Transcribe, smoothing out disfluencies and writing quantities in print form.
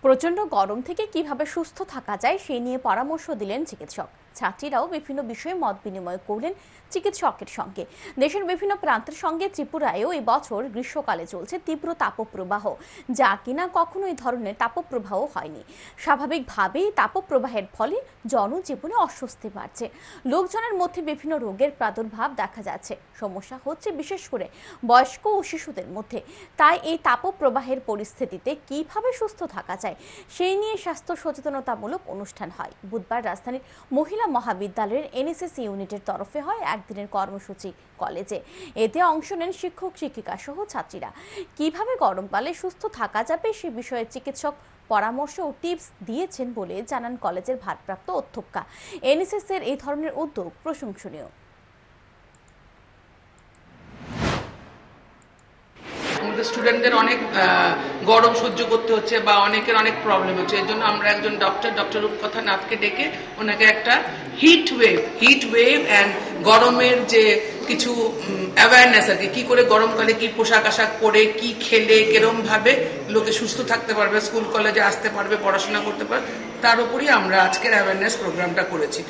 প্রচণ্ড গরম থেকে কিভাবে সুস্থ থাকা যায় সেই নিয়ে পরামর্শ দিলেন চিকিৎসক। ছাত্রীরাও বিভিন্ন বিষয়ে মত বিনিময় করলেন চিকিৎসকের সঙ্গে। দেশের বিভিন্ন প্রান্তের সঙ্গে ত্রিপুরায়ও এই বছর গ্রীষ্মকালে চলছে তীব্র তাপপ্রবাহ, যা কিনা কখনো এই ধরনের তাপপ্রবাহ হয়নি। স্বাভাবিকভাবেই তাপপ্রবাহের ফলে জনজীবনে অস্বস্তি বাড়ছে, লোকজনের মধ্যে বিভিন্ন রোগের প্রাদুর্ভাব দেখা যাচ্ছে। সমস্যা হচ্ছে বিশেষ করে বয়স্ক ও শিশুদের মধ্যে। তাই এই তাপপ্রবাহের পরিস্থিতিতে কিভাবে সুস্থ থাকা যায় সেই নিয়ে স্বাস্থ্য সচেতনতামূলক অনুষ্ঠান হয়। বুধবার রাজধানীর মহিলা মহাবিদ্যালয়ের এনএসএস ইউনিটের তরফে হয় একদিনের কর্মসূচি কলেজে। এতে অংশ নেন শিক্ষক শিক্ষিকা সহ ছাত্রীরা। কিভাবে গরমকালে সুস্থ থাকা যাবে সে বিষয়ে চিকিৎসক পরামর্শ ও টিপস দিয়েছেন বলে জানান কলেজের ভারপ্রাপ্ত অধ্যক্ষা। এনএসএস এর এই ধরনের উদ্যোগ প্রশংসনীয়। আমাদের স্টুডেন্টদের অনেক গরম সহ্য করতে হচ্ছে বা অনেকের অনেক প্রবলেম হচ্ছে। এর জন্য আমরা একজন ডক্টর রূপকথা নাথকে ডেকে ওনাকে একটা হিট ওয়েভ অ্যান্ড গরমের যে কিছু অ্যাওয়ারনেস আর কি করে গরমকালে কি পোশাক আশাক পরে কি খেলে কিরম ভাবে লোকে সুস্থ থাকতে পারবে, স্কুল কলেজে আসতে পারবে, পড়াশোনা করতে পারবে, তার উপরই আমরা আজকের অ্যাওয়ারনেস প্রোগ্রামটা করেছি।